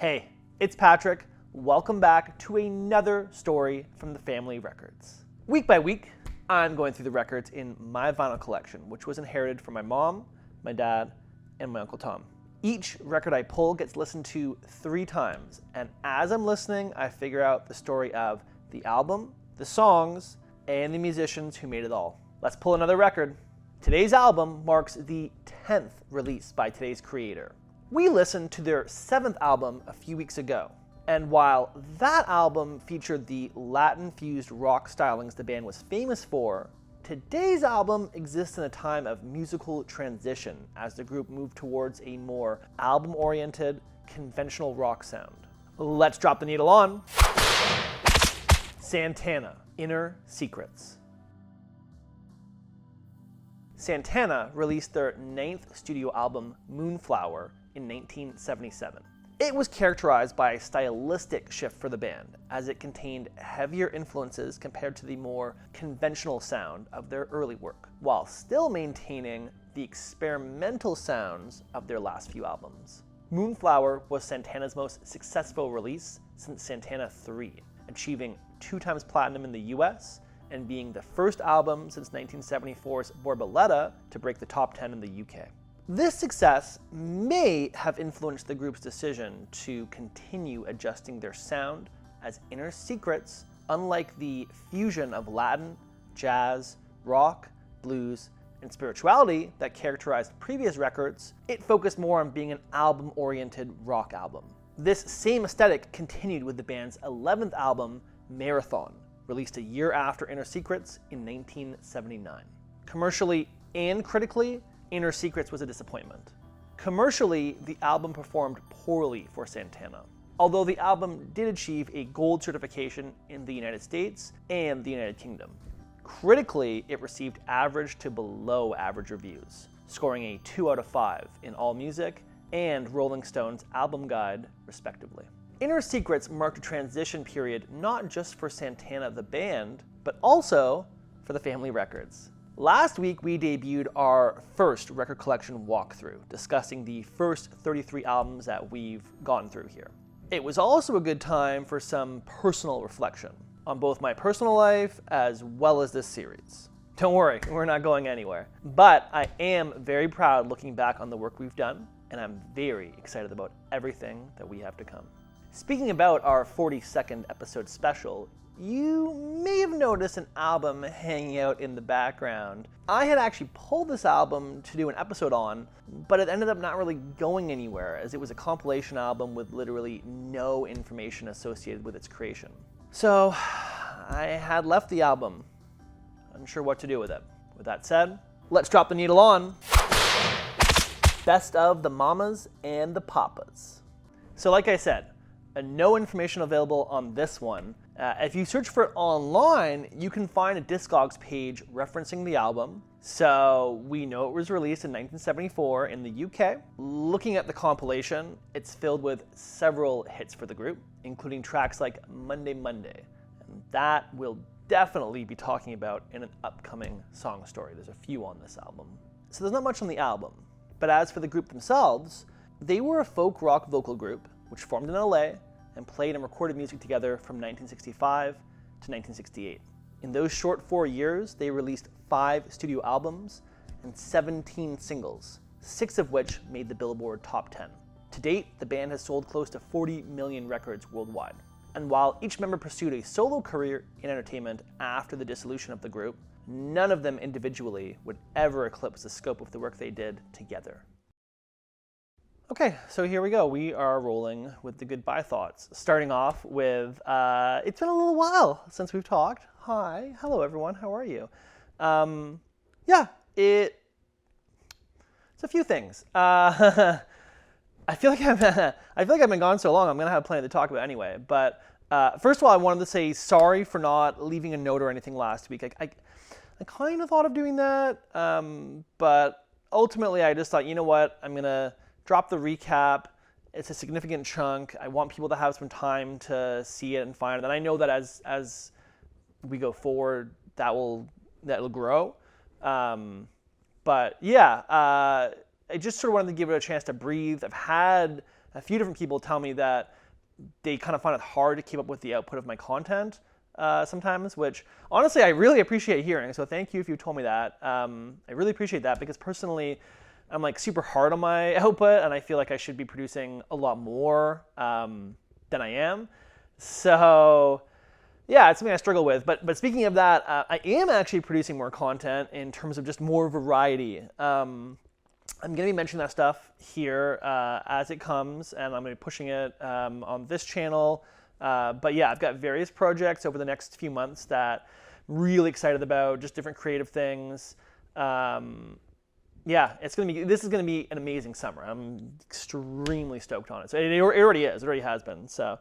Hey, it's Patrick. Welcome back to another story from the family records. Week by week, I'm going through the records in my vinyl collection, which was inherited from my mom, my dad, and my Uncle Tom. Each record I pull gets listened to 3 times, and as I'm listening, I figure out the story of the album, the songs, and the musicians who made it all. Let's pull another record. Today's album marks the 10th release by today's creator. We listened to their 7th album a few weeks ago, and while that album featured the Latin-fused rock stylings the band was famous for, today's album exists in a time of musical transition as the group moved towards a more album-oriented, conventional rock sound. Let's drop the needle on. Santana, Inner Secrets. Santana released their 9th studio album, Moonflower, in 1977. It was characterized by a stylistic shift for the band, as it contained heavier influences compared to the more conventional sound of their early work, while still maintaining the experimental sounds of their last few albums. Moonflower was Santana's most successful release since Santana 3, achieving 2 times platinum in the US and being the first album since 1974's Borboleta to break the top 10 in the UK. This success may have influenced the group's decision to continue adjusting their sound, as Inner Secrets, unlike the fusion of Latin, jazz, rock, blues, and spirituality that characterized previous records, it focused more on being an album-oriented rock album. This same aesthetic continued with the band's 11th album, Marathon, released a year after Inner Secrets in 1979. Commercially and critically, Inner Secrets was a disappointment. Commercially, the album performed poorly for Santana, although the album did achieve a gold certification in the United States and the United Kingdom. Critically, it received average to below average reviews, scoring a 2 out of 5 in AllMusic and Rolling Stone's Album Guide, respectively. Inner Secrets marked a transition period not just for Santana the band, but also for the family records. Last week, we debuted our first record collection walkthrough, discussing the first 33 albums that we've gone through here. It was also a good time for some personal reflection on both my personal life as well as this series. Don't worry, we're not going anywhere. But I am very proud looking back on the work we've done, and I'm very excited about everything that we have to come. Speaking about our 42nd episode special, you may have noticed an album hanging out in the background. I had actually pulled this album to do an episode on, but it ended up not really going anywhere, as it was a compilation album with literally no information associated with its creation. So I had left the album, unsure what to do with it. With that said, let's drop the needle on. Best of the Mamas and the Papas. So like I said, no information available on this one. If you search for it online, you can find a Discogs page referencing the album. So we know it was released in 1974 in the UK. Looking at the compilation, it's filled with several hits for the group, including tracks like Monday Monday. And that we'll definitely be talking about in an upcoming song story. There's a few on this album. So there's not much on the album. But as for the group themselves, they were a folk rock vocal group which formed in LA and played and recorded music together from 1965 to 1968. In those short 4 years, they released 5 studio albums and 17 singles, 6 of which made the Billboard Top 10. To date, the band has sold close to 40 million records worldwide. And while each member pursued a solo career in entertainment after the dissolution of the group, none of them individually would ever eclipse the scope of the work they did together. Okay, so here we go. We are rolling with the goodbye thoughts. Starting off with, it's been a little while since we've talked. Hi, hello everyone, how are you? It's a few things. I feel like I've been gone so long, I'm gonna have plenty to talk about anyway. But first of all, I wanted to say sorry for not leaving a note or anything last week. I kind of thought of doing that, but ultimately I just thought, you know what, I'm gonna drop the recap. It's a significant chunk. I want people to have some time to see it and find it. And I know that as we go forward, that'll grow. But yeah, I just sort of wanted to give it a chance to breathe. I've a few different people tell me that they kind of find it hard to keep up with the output of my content sometimes, which honestly I really appreciate hearing. So thank you if you told me that. I really appreciate that because personally, I'm like super hard on my output and I feel like I should be producing a lot more than I am. So yeah, it's something I struggle with. But speaking of that, I am actually producing more content in terms of just more variety. I'm going to be mentioning that stuff here as it comes, and I'm going to be pushing it on this channel. But yeah, I've got various projects over the next few months that I'm really excited about, just different creative things. Yeah, this is going to be an amazing summer. I'm extremely stoked on it. So it already is. It already has been. So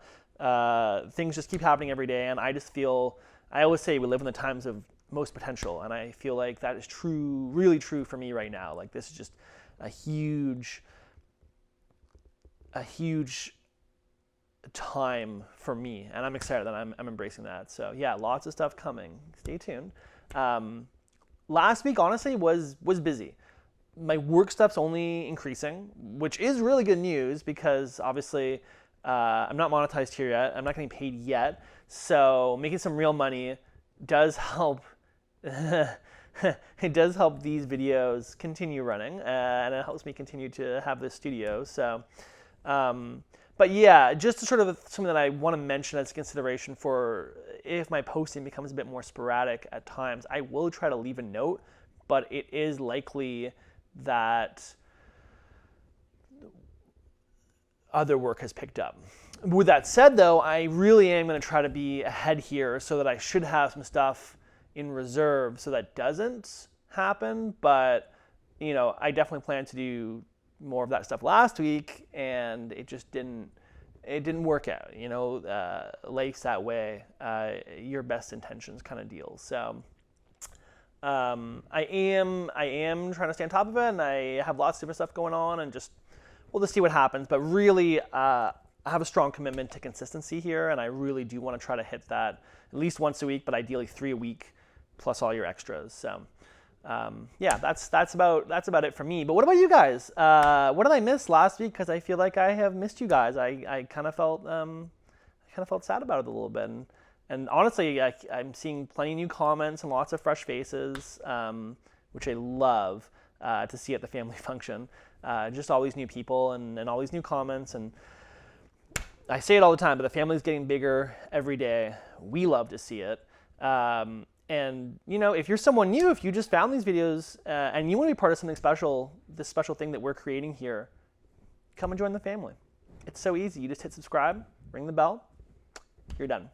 things just keep happening every day, and I just feel, I always say we live in the times of most potential, and I feel like that is true, really true for me right now. Like this is just a huge time for me, and I'm excited that I'm embracing that. So yeah, lots of stuff coming. Stay tuned. Last week, honestly, was busy. My work stuff's only increasing, which is really good news because obviously I'm not monetized here yet. I'm not getting paid yet. So making some real money does help. It does help these videos continue running, and it helps me continue to have this studio. So, but yeah, just sort of something that I want to mention as a consideration for if my posting becomes a bit more sporadic at times, I will try to leave a note, but it is likely that other work has picked up. With that said, though, I really am going to try to be ahead here so that I should have some stuff in reserve so that doesn't happen. But, you know, I definitely plan to do more of that stuff last week, and it just didn't work out. You know, life's that way. Your best intentions kind of deal. So I am trying to stay on top of it, and I have lots of different stuff going on, and we'll just see what happens. But really, I have a strong commitment to consistency here, and I really do want to try to hit that at least once a week, but ideally 3 a week plus all your extras. So yeah, that's about it for me. But what about you guys? What did I miss last week? Because I feel like I have missed you guys. I kind of felt sad about it a little bit. And honestly, I'm seeing plenty of new comments and lots of fresh faces, which I love to see at the family function. Just all these new people and all these new comments. And I say it all the time, but the family's getting bigger every day. We love to see it. And, you know, if you're someone new, if you just found these videos and you want to be part of something special, this special thing that we're creating here, come and join the family. It's so easy. You just hit subscribe, ring the bell, you're done.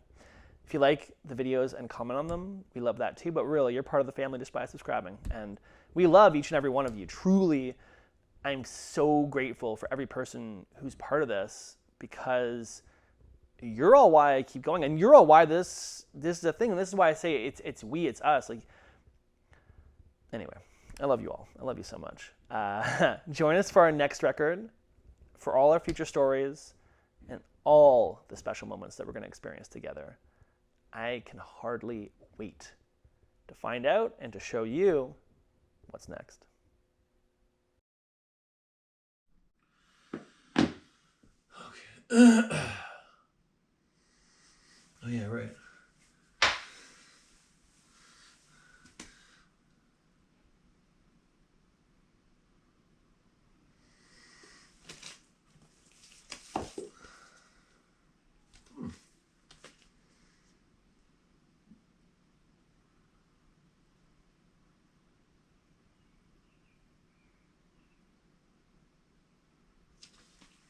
If you like the videos and comment on them, we love that too. But really, you're part of the family just by subscribing. And we love each and every one of you. Truly, I'm so grateful for every person who's part of this because you're all why I keep going, and you're all why this is a thing, and this is why I say it's us. Like, anyway, I love you all. I love you so much. Join us for our next record, for all our future stories, and all the special moments that we're going to experience together. I can hardly wait to find out and to show you what's next. Okay.